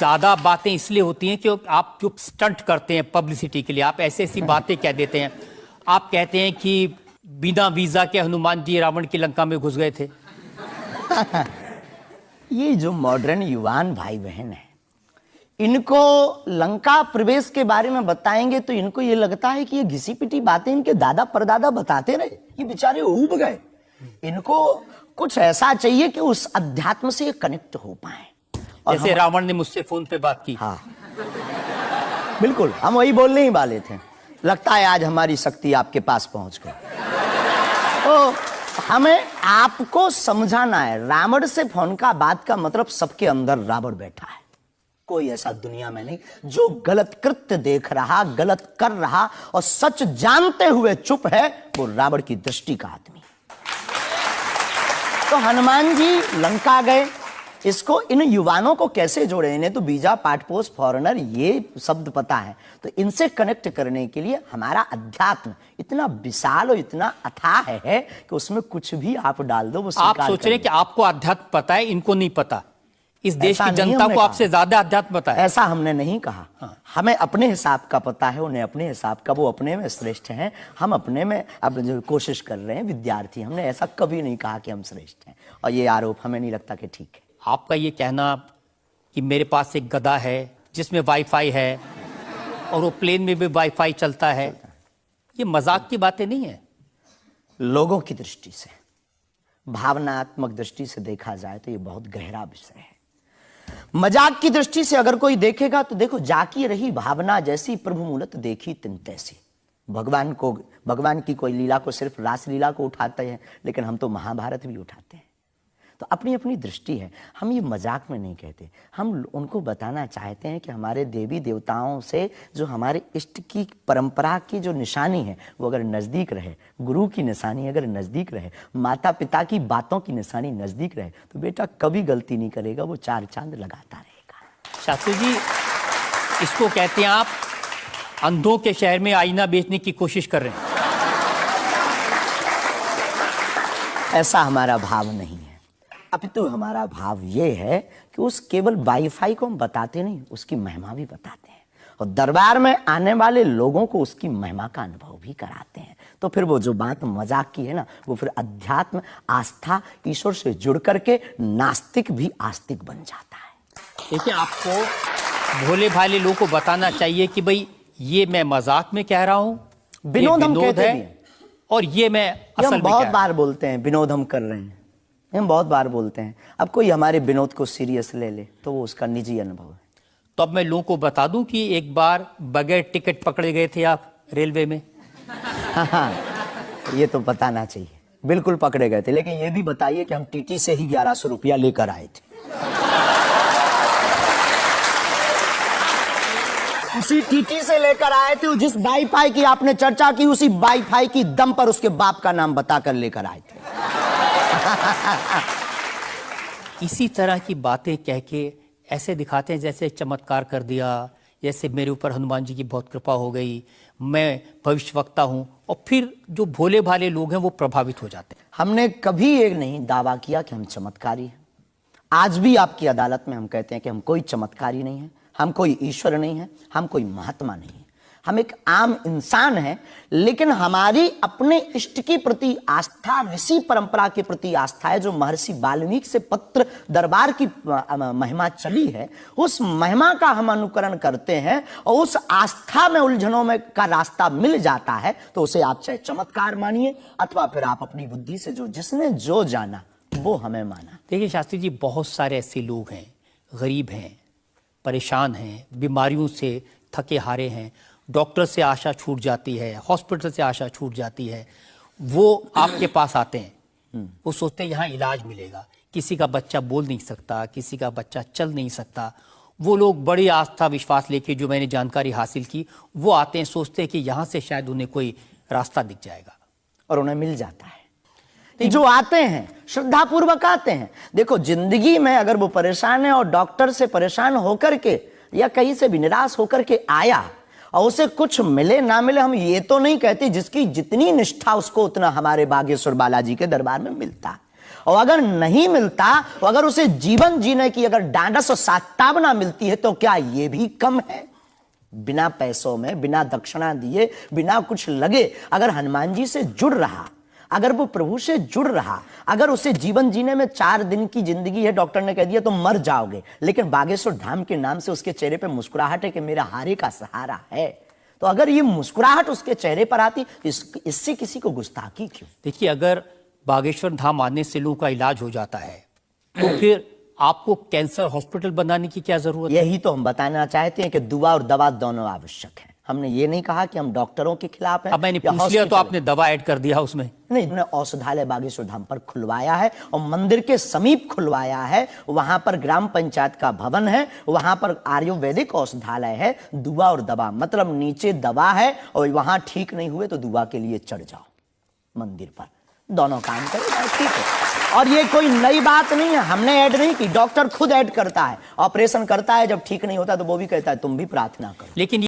ज्यादा बातें इसलिए होती हैं कि आप जो स्टंट करते हैं पब्लिसिटी के लिए, आप ऐसी ऐसी बातें कह देते हैं। आप कहते हैं कि बिना वीजा के हनुमान जी रावण की लंका में घुस गए थे। ये जो मॉडर्न युवान भाई बहन है, इनको लंका प्रवेश के बारे में बताएंगे तो इनको ये लगता है कि ये घिसी पिटी बातें इनके दादा परदादा बताते रहे, ये बेचारे ऊब गए। इनको कुछ ऐसा चाहिए कि उस अध्यात्म से कनेक्ट हो पाए। जैसे रावण ने मुझसे फोन पे बात की। हाँ, बिल्कुल, हम वही बोलने ही वाले थे। लगता है आज हमारी शक्ति आपके पास पहुंच गई। तो हमें आपको समझाना है, रावण से फोन का बात का मतलब सबके अंदर रावण बैठा है। कोई ऐसा दुनिया में नहीं जो गलत कृत्य देख रहा, गलत कर रहा और सच जानते हुए चुप है, वो रावण की दृष्टि का आदमी। तो हनुमान जी लंका गए, इसको इन युवानों को कैसे जोड़े? इन्हें तो वीजा, पासपोर्ट, फॉरेनर ये शब्द पता है। तो इनसे कनेक्ट करने के लिए हमारा अध्यात्म इतना विशाल और इतना अथाह है कि उसमें कुछ भी आप डाल दो वो आप सोच रहे हैं कि आपको अध्यात्म पता है, इनको नहीं पता। इस देश की जनता को आपसे ज्यादा अध्यात्म पता है। ऐसा हमने नहीं कहा। हाँ। हमें अपने हिसाब का पता है, उन्हें अपने हिसाब का। वो अपने में श्रेष्ठ हैं, हम अपने में अब जो कोशिश कर रहे हैं विद्यार्थी। हमने ऐसा कभी नहीं कहा कि हम श्रेष्ठ हैं, और ये आरोप हमें नहीं लगता कि ठीक है। आपका ये कहना कि मेरे पास एक गधा है जिसमें वाईफाई है और वो प्लेन में भी वाईफाई चलता है, ये मजाक की बातें नहीं है। लोगों की दृष्टि से, भावनात्मक दृष्टि से देखा जाए तो ये बहुत गहरा विषय है। मजाक की दृष्टि से अगर कोई देखेगा तो देखो, जाकी रही भावना जैसी प्रभु मूलत देखी तिन तैसी। भगवान की कोई लीला को सिर्फ रास लीला को उठाते हैं, लेकिन हम तो महाभारत भी उठाते हैं। तो अपनी अपनी दृष्टि है, हम ये मजाक में नहीं कहते। हम उनको बताना चाहते हैं कि हमारे देवी देवताओं से जो हमारे इष्ट की परंपरा की जो निशानी है वो अगर नज़दीक रहे, गुरु की निशानी अगर नज़दीक रहे, माता पिता की बातों की निशानी नज़दीक रहे, तो बेटा कभी गलती नहीं करेगा, वो चार चांद लगाता रहेगा। शास्त्री जी, इसको कहते हैं आप अंधों के शहर में आईना बेचने की कोशिश कर रहे हैं। ऐसा हमारा भाव नहीं है। अपितु हमारा भाव ये है कि उस केवल वाईफाई को हम बताते नहीं, उसकी महिमा भी बताते हैं, और दरबार में आने वाले लोगों को उसकी महिमा का अनुभव भी कराते हैं। तो फिर वो जो बात मजाक की है ना, वो फिर अध्यात्म, आस्था, ईश्वर से जुड़ करके नास्तिक भी आस्तिक बन जाता है। देखिए, आपको भोले भाले लोगों को बताना चाहिए कि भाई ये मैं मजाक में कह रहा हूँ, विनोद हम कहते हैं, और ये मैं असल में बहुत बार बोलते हैं विनोद हम कर रहे हैं, हम बहुत बार बोलते हैं। अब कोई हमारे विनोद को सीरियस ले ले तो वो उसका निजी अनुभव है। तो अब मैं लोगों को बता दूं कि एक बार बगैर टिकट पकड़े गए थे आप रेलवे में। हाँ, ये तो बताना चाहिए, बिल्कुल पकड़े गए थे। लेकिन ये भी बताइए कि हम टीटी से ही 1100 रुपया लेकर आए थे। उसी टीटी से लेकर आए थे, जिस वाईफाई की आपने चर्चा की, उसी वाईफाई की दम पर उसके बाप का नाम बताकर लेकर आए थे। इसी तरह की बातें कह के ऐसे दिखाते हैं जैसे चमत्कार कर दिया, जैसे मेरे ऊपर हनुमान जी की बहुत कृपा हो गई, मैं भविष्यवक्ता हूं, और फिर जो भोले भाले लोग हैं वो प्रभावित हो जाते हैं। हमने कभी ये नहीं दावा किया कि हम चमत्कारी हैं। आज भी आपकी अदालत में हम कहते हैं कि हम कोई चमत्कारी नहीं है, हम कोई ईश्वर नहीं है, हम कोई महात्मा नहीं है, हम एक आम इंसान हैं। लेकिन हमारी अपने इष्ट के प्रति आस्था, ऋषि परंपरा के प्रति आस्था है। जो महर्षि वाल्मीकि से पत्र दरबार की महिमा चली है, उस महिमा का हम अनुकरण करते हैं, और उस आस्था में उलझनों में का रास्ता मिल जाता है तो उसे आप चाहे चमत्कार मानिए, अथवा फिर आप अपनी बुद्धि से जो जिसने जो जाना वो हमें माना। देखिए शास्त्री जी, बहुत सारे ऐसे लोग हैं, गरीब हैं, परेशान हैं, बीमारियों से थके हारे हैं, डॉक्टर से आशा छूट जाती है, हॉस्पिटल से आशा छूट जाती है, वो आपके पास आते हैं। वो सोचते हैं यहाँ इलाज मिलेगा। किसी का बच्चा बोल नहीं सकता, किसी का बच्चा चल नहीं सकता, वो लोग बड़ी आस्था विश्वास लेके, जो मैंने जानकारी हासिल की, वो आते हैं, सोचते हैं कि यहाँ से शायद उन्हें कोई रास्ता दिख जाएगा, और उन्हें मिल जाता है। जो आते हैं श्रद्धापूर्वक आते हैं। देखो, जिंदगी में अगर वो परेशान है और डॉक्टर से परेशान होकर के या कहीं से भी निराश होकर के आया और उसे कुछ मिले ना मिले, हम ये तो नहीं कहते, जिसकी जितनी निष्ठा उसको उतना हमारे बागेश्वर बालाजी के दरबार में मिलता है। और अगर नहीं मिलता, अगर उसे जीवन जीने की अगर ढांढस और सात्तावना मिलती है तो क्या ये भी कम है? बिना पैसों में, बिना दक्षिणा दिए, बिना कुछ लगे अगर हनुमान जी से जुड़ रहा, अगर वो प्रभु से जुड़ रहा, अगर उसे जीवन जीने में 4 दिन की जिंदगी है, डॉक्टर ने कह दिया तो मर जाओगे, लेकिन बागेश्वर धाम के नाम से उसके चेहरे पे मुस्कुराहट है कि मेरा हारे का सहारा है, तो अगर ये मुस्कुराहट उसके चेहरे पर आती तो इससे किसी को गुस्ताखी क्यों? देखिए, अगर बागेश्वर धाम आने से लोगों का इलाज हो जाता है तो फिर आपको कैंसर हॉस्पिटल बनाने की क्या जरूरत है? यही तो हम बताना चाहते हैं कि दुआ और दवा दोनों आवश्यक है। हमने ये नहीं कहा कि हम डॉक्टरों के खिलाफ हैं। अब मैंने पूछ लिया तो आपने दवा ऐड कर दिया उसमें। नहीं, हमने औषधालय बागेश्वर धाम पर खुलवाया है और मंदिर के समीप खुलवाया है। वहां पर ग्राम पंचायत का भवन है, वहां पर आयुर्वेदिक औषधालय है। दुआ और दवा मतलब नीचे दवा है और वहां ठीक नहीं हुए तो दुआ के लिए चढ़ जाओ मंदिर पर, दोनों काम करें, ठीक है। और ये कोई नई बात नहीं है, हमने ऐड नहीं की, डॉक्टर खुद ऐड करता है, ऑपरेशन करता है, जब ठीक नहीं होता तो वो भी कहता है तुम भी प्रार्थना करो। लेकिन